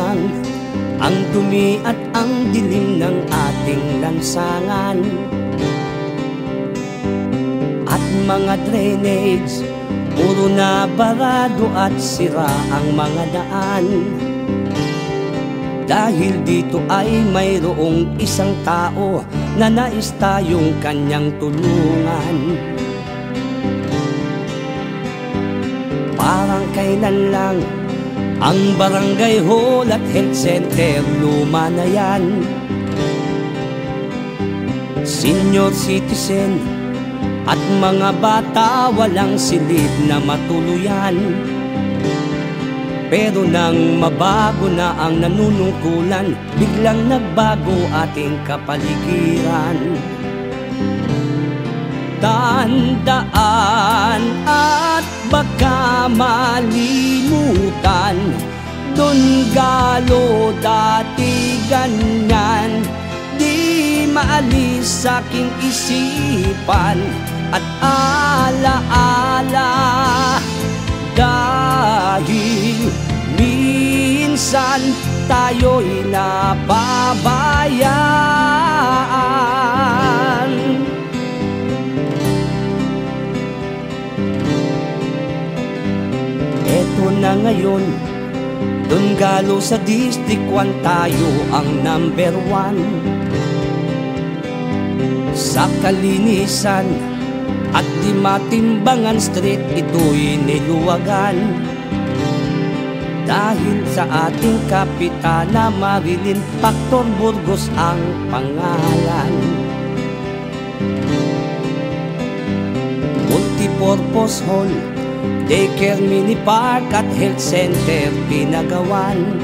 lang ang dumi at ang dilim ng ating lansangan. At mga drainage, puro na barado at sira ang mga daan. Dahil dito ay mayroong isang tao na nais tayong kanyang tulungan. Parang kailan lang ang barangay hall at health center, luma na yan. Senior citizen at mga bata walang silid na matuluyan. Pero nang mabago na ang nanunungkulan, biglang nagbago ating kapaligiran. Tandaan at baka malimutan, Don Galo dati ganyan. Di maalis sa aking isipan at alaala, dahil minsan tayo'y napabayaan. Eto na ngayon, Don Galo sa District 1 tayo ang number 1. Sa kalinisan at di Matimbangan Street, ito'y niluwagan. Dahil sa ating kapitana Marilyn Factor Burgos ang pangalan. Multipurpose hall, daycare, mini park at health center pinagawan.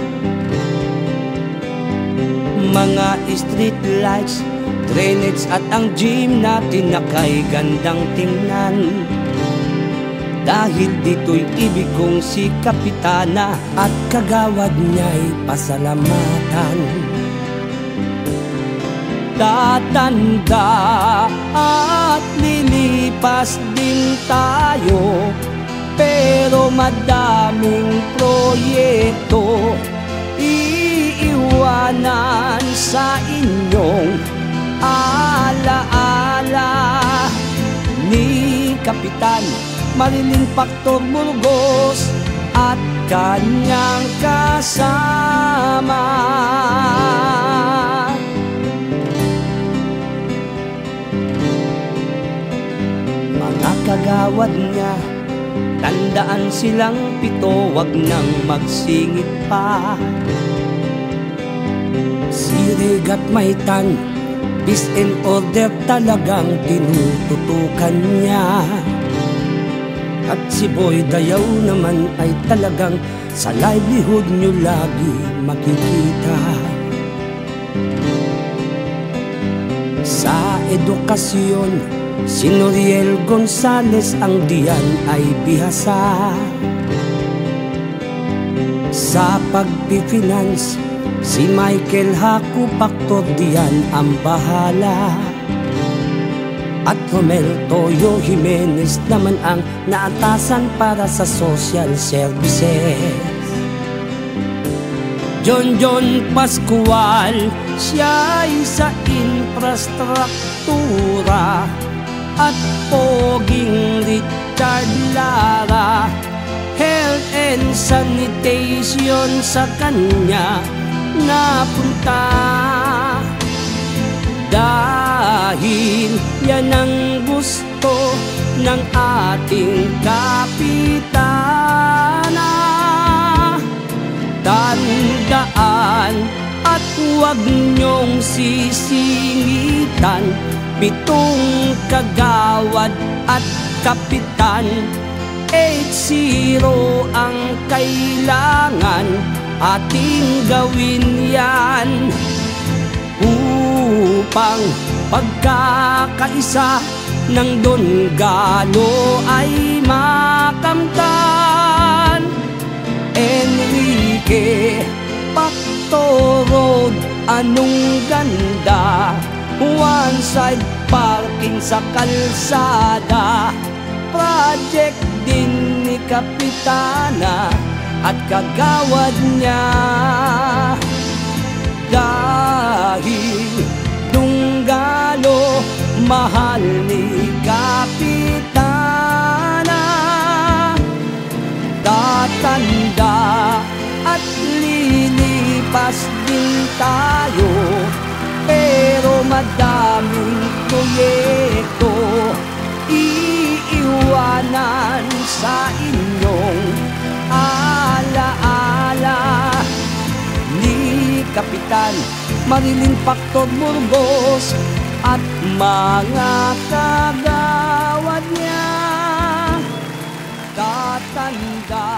Mga street lights, drainage at ang gym natin na kay gandang tingnan. Dahil dito'y ibig kong si kapitana at kagawad niya'y pasalamatan. Tatanda at lilipas din tayo, pero madaming proyekto iiwanan sa inyong alaala ni Kapitan Marilyn Factor Burgos at kanyang kasama. Mga kagawad niya, tandaan silang 7, wag nang magsingit pa. Sirig at Maitan, peace and order talagang tinututukan niya. At si Boy Dayaw naman ay talagang sa livelihood nyo lagi makikita. Sa edukasyon, si Noriel Gonzales ang diyan ay bihasa. Sa pagpifinance, si Michael Haku Factor diyan ang bahala. At Romel Toyo Jimenez naman ang naatasan para sa social services. John Pascual, siya'y sa infrastruktura. At Poging Richard Lara, health and sanitation sa kanya napunta. Dahil yan ang gusto ng ating kapitana. Tandaan at huwag niyong sisingitan, 7 kagawad at kapitan. 80 ang kailangan ating gawin yan, upang pagkakaisa ng Don Galo ay makamtan. Enrique Factor Road, anong ganda, one side parking sa kalsada. Project din ni Kapitana at kagawad niya. Dahil dunggalo mahal ni Kapitana, tatanda at lilipas din tayo, pero madaming proyekto iiwanan sa inyong alaala. Ni Kapitan Marilyn Pactor Burgos at mga kagawad niya, tatanda